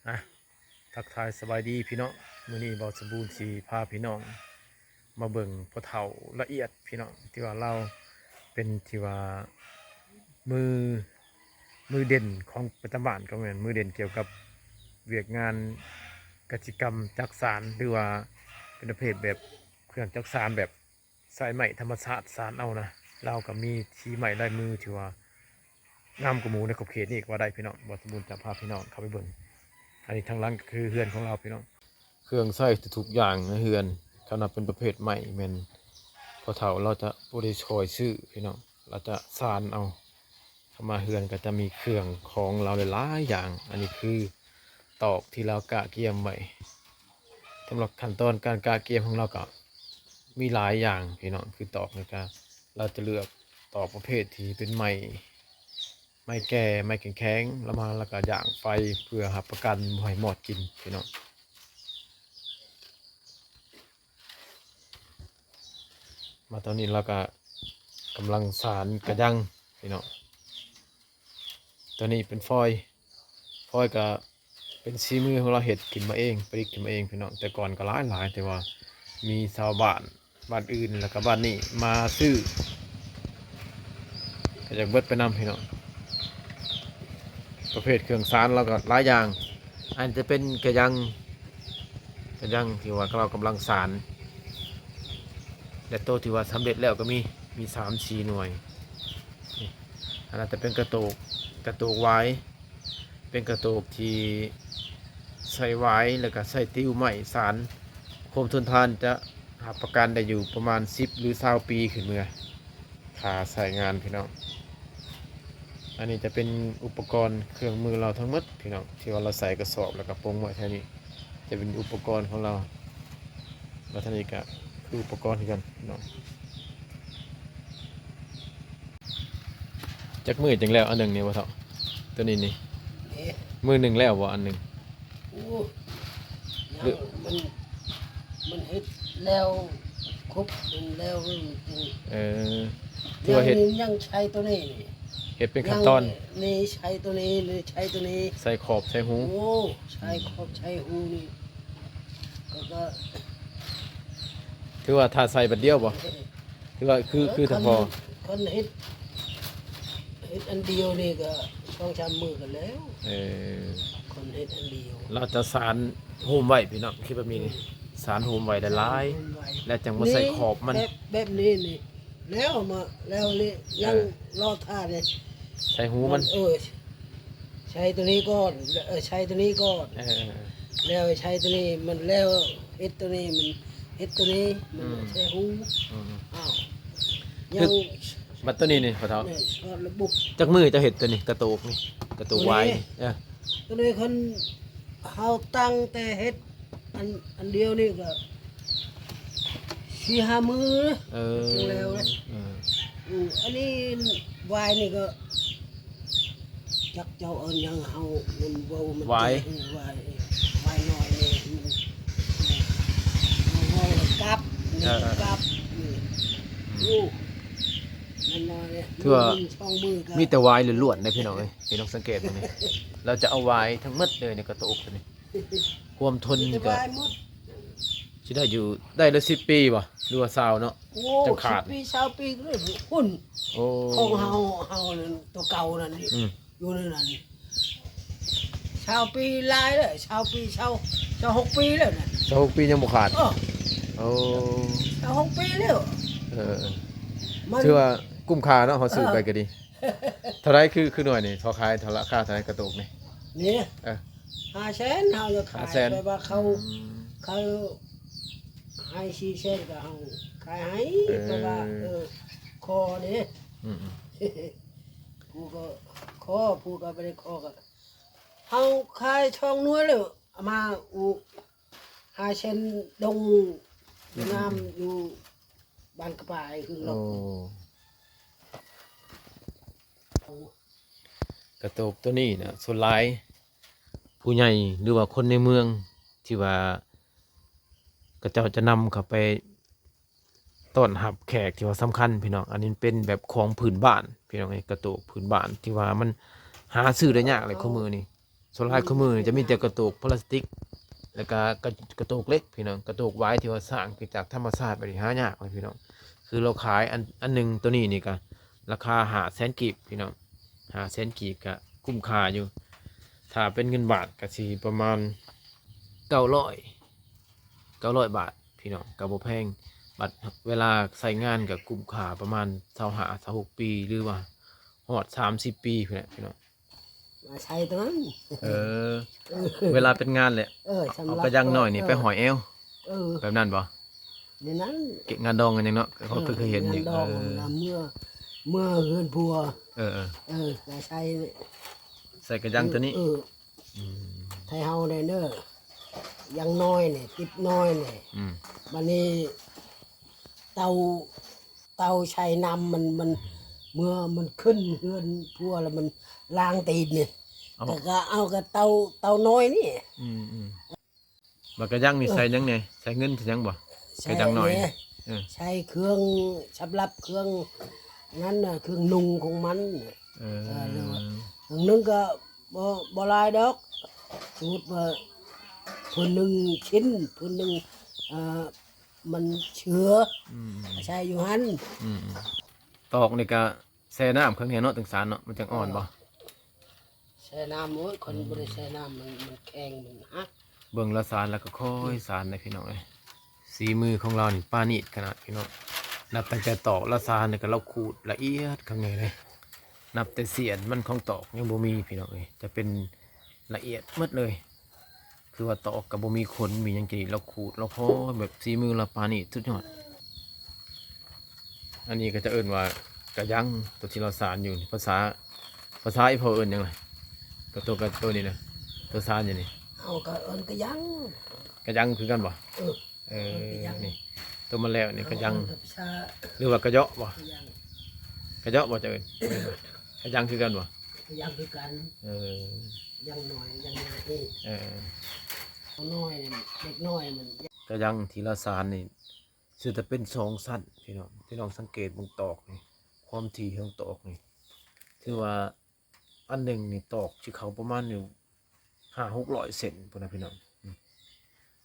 อ่ะทักทายสบายดีพี่น้องมื้อนี้บ่าวสมบูรณ์สิพาพี่น้องมาเบิ่งพ่อเฒ่าละเอียดพี่น้องที่ว่าเราเป็นที่ว่ามือมือเด่นของประจำบ้านก็แม่นมือเด่นเกี่ยวกับเวียกงานกสิกรรมจักสานหรือว่าเป็นประเภทแบบเครื่องจักสานแบบสายไหมธรรมชาติสานเอานะเราก็มีทีใหม่ลายมือที่ว่างามกว่าหมูในขอบเขตนี่ก็ว่าได้พี่น้องบ่าวสมบูรณ์จะพาพี่น้องเข้าไปเบิ่ง อันนี้ทางหล่างก็คือเฮือนของเราพี่น้องเครื่องใช้ทุกอย่างในเฮือนเขานับเป็นประเภทใหม่แม่นพอเฒ่าเราจะบริโภคซื้อพี่น้องเราจะสานเอาเข้ามาเฮือนก็จะมีเครื่องของเราหลายๆอย่างอันนี้คือตอกที่เรากะเกียมไว้สำหรับขั้นตอนการกะเกียมของเราก็มีหลายอย่างพี่น้องคือตอกนะครับเราจะเลือกตอกประเภทที่เป็นไม้แก่ไม้แข็งๆแล้วมาแล้วก็ย่างไฟเพื่อหับประกันบ่ให้หมอดกินพี่น้องมาตอนนี้เราก็กำลังสานกระยังพี่น้องตัวนี้เป็นฟอยก็เป็นซีมือของเราเห็ดกินมาเองประดิษฐ์กินมาเองพี่น้องแต่ก่อนก็หลายแต่ว่ามีชาวบ้านอื่นแล้วก็บ้านนี้มาซื้อก็จะเบิดไปนำพี่น้องประเภทเครื่องสานเราก็หลายอย่างอันจะเป็นกระยังที่ว่าเรากำลังสานและโตที่ว่าสำเร็จแล้วก็มี3-4 หน่วยนี่อันนั้นจะเป็นกระโตกไว้เป็นกระโตกที่ใส่ไว้แล้วก็ใส่ติ้วไม้สานคมทนทานจะหับประกันได้อยู่ประมาณ10หรือ20ปีขึ้นเมื่อขาใส่งานพี่น้องอันนี้จะเป็นอุปกรณ์เครื่องมือเราทั้งหมดพี่น้องที่ว่าเราใส่กระสอบแล้วก็ปงไว้แค่นี้จะเป็นอุปกรณ์ของเราแล้วท่านี้ก็คืออุปกรณ์ที่กันพี่น้องจักมือจังแล้วอันหนึ่งนี่วะเถอะตัวนี้นี่มือหนึ่งแล้ววะอันหนึ่งโอ้หรือยังมันเฮ็ดแล้วครบมันแล้วจริงเออที่ยัว่าเห็ดยังใช้ตัวนี้นี่เห็ดเป็นขั้นตอนนี่ใช้ตัวนี้หรือใช้ตัวนี้ใส่ขอบใส่หู โอ้ใช้ครบใช้หูนี่ก็ถือว่าถ้าใส่บัดเดียวบ่ถือว่าคือถ้าพอคนเฮ็ดอันเดียวนี่ก็2-3 มื้อกันแล้วเออคนเฮ็ดอันเดียวเราจะสานโฮมไว้พี่น้องคิดแบบนี้นี่สานโฮมไว้ได้หลายและจังบ่ใส่ขอบมันแบบนี้นี่แล้วมาแล้วเลยยังรอท่าเลย ใส่หูมันใช้ตัวนี้ก่อนใช้ตัวนี้ก่อนแล้วใช้ตัวนี้มันแล้วเฮ็ดตัวนี้มันเฮ็ดตัวนี้มันใช้หูอ้าวยังบัดตัวนี้นี่พ่อเฒ่าเนี่ยชอดระบบจักมือจะเห็ดตัวนี้กระโตกนี่กระโตกไว้ตัวนี้คนเฮาตั้งแต่เฮ็ดอันเดียวนี่ก็4-5 มื้อจังแล้วนะอันนี้วายนี่ก็จักเจ้าเอิ้นยังเฮามันเว้ามันไว้วายน้อยนี่มันเว้ากับนี่กับนี่โอ้มันน้อยเนี่ยถือว่าช่องมือก็มีแต่ไว้ล้วนๆนะพี่น้องเอ้ยพี่น้องสังเกตตรงนี้เราจะเอาไว้ทั้งหมดเลยในกระโตกตัวนี้ความทนก็ สิได้อยู่ได้ละ10 ปีบ่หรือว่า20เนาะโอ้จังขาด10 ปี20 ปีเลยหุ่นโอ้ของเฮานั่นตัวเก่านั่นนี่อยู่ในนั้น20 ปีหลายเลย20 ปี26 ปีแล้วนั่น26 ปียังบ่ขาดโอ้26 ปีแล้วเออถือว่าคุ้มค่าเนาะเฮาซื้อไปก็ดีเท่าไรคือหน่วยนี่พอขายเท่าราคาเท่าไรกระตุกนี่นี่เออ500,000เฮาจะขายไปว่าเขาให้400,000ก็เฮาขายให้เพราะว่าคอนี่ผู้ก็คอผู้ก็บ่ได้คอก็เฮาขายช่องนัวแล้วเอามา500,000ดงน้ำอยู่บ้านกระป่ายคือเรากระตุกตัวนี้นะส่วนหลายผู้ใหญ่หรือว่าคนในเมืองที่ว่าก็เจ้าจะนำเข้าไปต้อนรับแขกที่ว่าสำคัญพี่น้องอันนี้เป็นแบบของพื้นบ้านพี่น้องไอ้กระตุกพื้นบ้านที่ว่ามันหาซื้อได้ยากเลยคู่มือนี่ ส่วนลายข้อมือนี่จะมีแต่กระตุกพลาสติกแล้วก็กระตุกเล็กพี่น้องกระตุกไว้ที่ว่าสร้างจากธรรมชาติไปหายากเลยพี่น้องคือเราขายอันหนึงตัวนี้นี่ก็ราคา500,000กีบพี่น้อง500,000กีบก็คุ้มค่าอยู่ถ้าเป็นเงินบาทก็สิประมาณ900บาทพี่น้องก็บ่แพงบัดเวลาใช้งานก็คุ้มค่าประมาณ25-26ปีหรือว่าฮอด30ปีพี่น้อง มาใช้ตรงนั้น เออ เวลาเป็นงานแหละ สำห เอา รับ กระยังหน่อยนี่ไปหอยเอว เออ แบบนั้นบ่ ในนั้น เก็บงานดองกันยังเนาะเขาเคยเห็นอยู่ งานดองนะเมื่อเฮือนพัว เออ มาใช้ ใส่กระยังตัวนี้ ไทยเฮาเนี่ยเนอะยังน้อยเนี่ยติดน้อยเนี่ย อืม มันนี่เตาใช้น้ำมันเมื่อมันขึ้นเฮือนพัวแล้วมันล้างตีนเนี่ยก็เอากับเตาน้อยนี่ บักกระยังนี่ใส่ยังไงใส่เงินใส่ยังบ่กระยังหน่อย ใช้ เออ ใช้เครื่องสำหรับเครื่องนั้นน่ะเครื่องนุ่งของมัน เออ เครื่องนึงก็บ่หลายดอกสมมุติว่าพื้นหนึ่งชิ้นพื้นหนึ่งมันเชื้อ อืม ใช้อยู่หัน ตอกนี่ก็แช่น้ำข้างในเนาะถึงสารเนาะมันจังอ่อนบ่ ใช้น้ำโอ้ยคนบ่ได้ใช้น้ำมันแข็งมันฮัก เบิ่งละสารแล้วก็ค่อยสารได้พี่น้องเอ้ยสีมือของเรานี่ปานีตขนาดพี่น้องนับตั้งแต่ตอกละสารนี่ก็เราขูดละเอียดข้างในเลย นับแต่เสียนมันของตอกยังบ่มีพี่น้องเอ้ยจะเป็นละเอียดหมดเลย คือว่าตอกกับบ่มีขนมีหยังกี่เราขูดเราพอแบบสีมือเราปานี่สุดยอดอันนี้ก็จะเอิ่นว่ากระยังตัวที่เราสารอยู่นี่ภาษาอีพอเอิ่นยังไงกับตัวนี้นะตัวสารอย่างนี้ เอาก็เอิ้นก็ยัง กระยังคือกันบ่ เออ เออนี่ตัวมันแล้วนี่กระยัง กับชา หรือว่ากระเยาะบ่ ก็ยัง กระเยาะบ่จะเอิ่นกระยังคือกันบ่ ก็ยังคือกัน เออ ยังหน่อยยังน้อย เออ เอาน้อยเนี่ยเด็กน้อยมัน กระยังทีละสารนี่สุดจะเป็นสองสั้นพี่น้องสังเกตบงตอกนี่ความถี่ของตอกนี่คือว่าอันหนึ่งนี่ตอกที่เขาประมาณอยู่500-600 เซนพุ่นนะพี่น้อง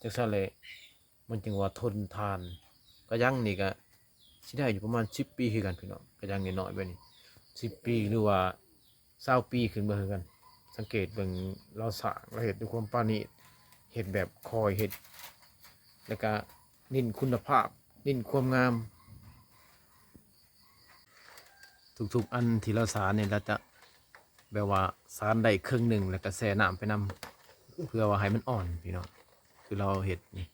จากนั้นเลยมันจึงว่าทนทานกระยังนี่ก็สิได้อยู่ประมาณ10 ปีคือกันพี่น้องกระยังนี่น้อยไปนี่10 ปีหรือว่า20 ปีขึ้นมาคือกัน สังเกตเบิ่งเราสร้างเราเฮ็ดด้วยความปราณีตเฮ็ดแบบคอยเฮ็ดแล้วก็นิ่นคุณภาพนิ่นความงาม ทุกๆอันที่เราสารเนี่ยเราจะแบบว่าสารได้ครึ่งหนึ่งแล้วก็แช่น้ำไปนำเพื่อว่าให้มันอ่อนพี่น้องคือเราเห็ดนี่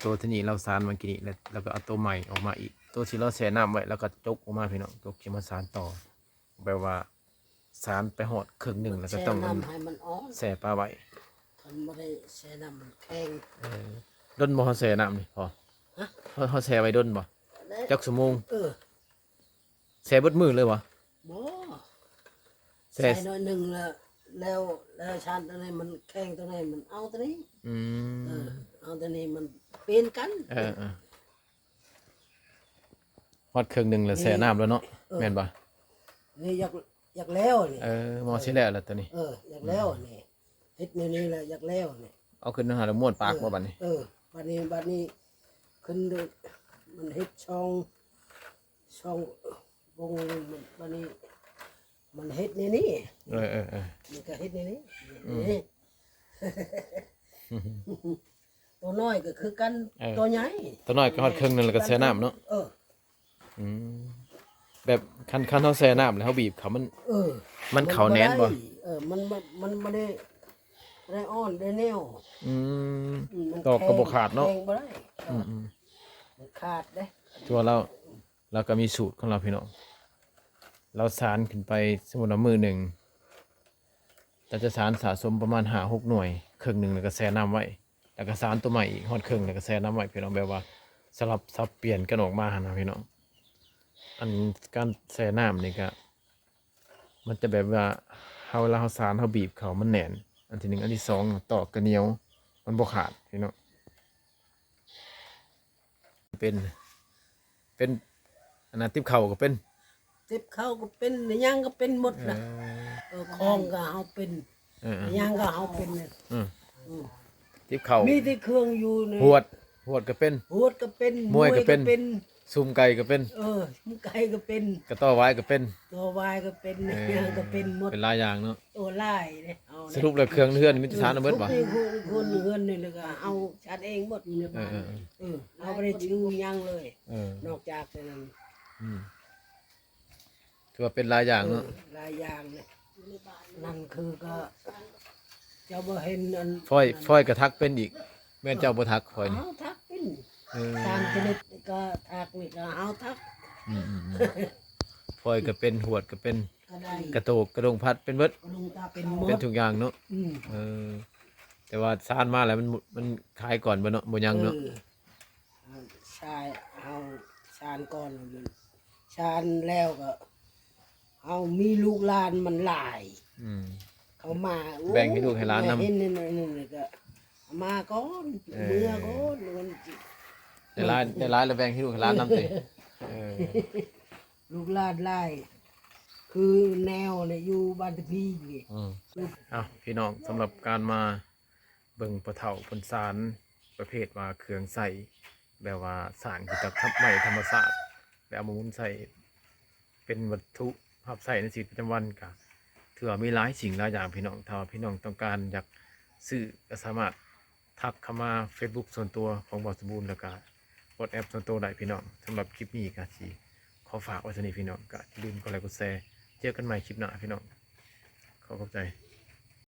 ตัวที่นี่เราสารเมื่อกี้นี้แล้วก็เอาตัวใหม่ออกมาอีกตัวที่เราแช่น้ำไว้แล้วก็จกออกมาพี่น้องจกที่มาสารต่อแบบว่าสารไปหอดครึ่งหนึ่งแล้วก็ต้อง แช่น้ำให้มันอ่อน แช่ปลาไว้ มันไม่ได้แช่น้ำมันแข็ง ด้นบ่เขาแช่น้ำนี่พอ ฮะ เขาแช่ไว้ด้นบ่จักชั่วโมง แช่เบิดมือเลยวะ บ่ แช่ ใส่หน่อยหนึ่งแล้วชาติตัวนี้มันแข็งตัวนี้มันเอาตัวนี้ อืม เอาตัวนี้มันเป็นกัน ฮอดครึ่งหนึ่งแล้วแช่น้ำแล้วเนาะแม่นบ่ นี่อยากแล้วนี่ มอสิแล้วล่ะตัวนี้ อยากแล้วนี่เฮ็ดนี่แหละอยากแล้วนี่ เอาขึ้นหาแล้วม้วนปากบ่บัดนี้ บัดนี้ขึ้นด้วยมันเฮ็ดช่องวงมันบัดนี้มันเฮ็ดนี่ เออ มันก็เฮ็ดนี่นี่ ตัวน้อยก็คือกันตัวใหญ่ ตัวน้อยก็ฮอดครึ่งหนึงแล้วก็แช่น้ำเนาะ อืมแบบคันเฮาแช่น้ำแล้วเฮาบีบเขามันเข้าแน่นบ่ มันบ่ได้อ่อนได้แนว อืม มัน ตอกก็บ่ขาดเนาะ แข็งบ่ได้ อืม มันขาดเด้ ตัวเราก็มีสูตรของเราพี่น้องเราสารขึ้นไปสมมุติว่ามือหนึ่งเราจะสารสะสมประมาณ5-6 หน่วยครึ่งหนึงแล้วก็แช่น้ำไว้แล้วก็สารตัวใหม่อีกฮอดครึ่งแล้วก็แช่น้ำไว้พี่น้องแบบว่าสลับสับเปลี่ยนกันออกมาหั่นนะพี่น้องอันการแช่น้ำนี่ก็มันจะแบบว่าเวลาเราสารเราบีบเขามันแน่นอันที่หนึ่งอันที่สองตอกกระเหนียวมันบ่ขาดพี่น้องเป็นอันนั้นติ๊บเข่าก็เป็น ติบเข้าก็เป็นหยังก็เป็นหมดนะคองก็เอาเป็น เออ ยังก็เอาเป็นเนี่ย อืม อืม ทิพเข่า มีแต่เครื่องอยู่ใน หวดก็เป็น หวดก็เป็น มวยก็เป็น เป็น ซุ่มไก่ก็เป็น ไก่ก็เป็น กระต้อไว้ก็เป็น ตัววายก็เป็น เออ ยังก็เป็นหมด เป็นหลายอย่างเนาะ ตัวไล่เนี่ยเอา สรุปแล้วเครื่องเฮือนนี่มีแต่สารเอาเบิดบ่ ทุกนี่คนเฮือนนี่แล้วก็เอาชัดเองหมดในบ้าน เออ เอาไปได้ชื่อยังเลย เออน อกจากแต่นั้น อืมถือว่าเป็นหลายอย่างเนาะ หลายอย่างเลยนั่นคือก็เจ้าบ่เห็นอัน ฟอยกระทักเป็นอีกแม่นเจ้าบ่ทักฟอยนี่ เอาทักเป็น เออ ตามชนิดก็ทักนี่ก็เอาทัก อืมฟอยก็เป็นหวดก็เป็น ก็ได้ กระโตกกระดงพัดเป็นเบิด ลุงตาเป็นหม เป็น ด ทุกอย่างเนาะ อืม เออแต่ว่าซานมาแล้วมันขายก่อนบ่เนาะบ่ยังเนาะ เอาชายเอาชานก่อนชานแล้วก็เอามีลูกหลานมันหลาย อืม เขามา แบ่งให้ลูกให้หลานนำ เห็นนี่ก็เอามาก่อน เออ เมื่อก่อนมัน ได้ร้านแล้วแบ่งให้ลูกให้หลานนำสิเออ ลูกหลานหลาย คือแนวเนี่ยอยู่บ้านตะพีนี่ อืมเอาพี่น้องสำหรับการมาเบิ่งปะเฒ่าพนสารประเภทว่าเครื่องใส่แบบว่าสารเกี่ยวกับไม้ธรรมศาสตร์แล้วเอามาหมุนใส่เป็นวัตถุภาพใส่ในชีวิตประจำวันก็ถือว่ามีหลายสิ่งหลายอย่างพี่น้องถ้าว่าพี่น้องต้องการอยากซื้อก็สามารถทักเข้ามา Facebook ส่วนตัวของบอสบูรณ์แล้วก็กดแอปส่วนตัวได้พี่น้องสำหรับคลิปนี้ก็สิขอฝากไว้เท่านี้พี่น้องก็อย่าลืมกดไลค์กดแชร์เจอกันใหม่คลิปหน้าพี่น้องขอบใจ